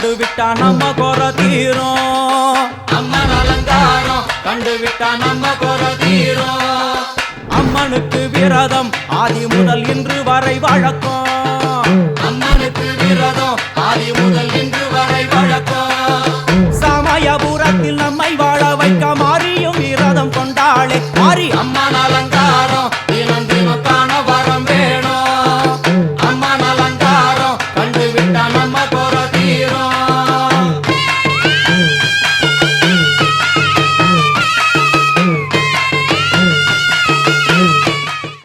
கண்டுவிட்டா நம்ம குறை தீரும். அம்மன் அலங்காரம் கண்டுவிட்டா நம்ம குறை தீரும். அம்மனுக்கு விரதம் ஆதி முதல் இன்று வரை வழக்கம். அம்மனுக்கு விரதம் ஆதி முதல் இன்று வரை வழக்கம். சமயபுரத்தில் நம்மை வாழ வைக்க மாரியும் விரதம் கொண்டாளே மாரி அம்மா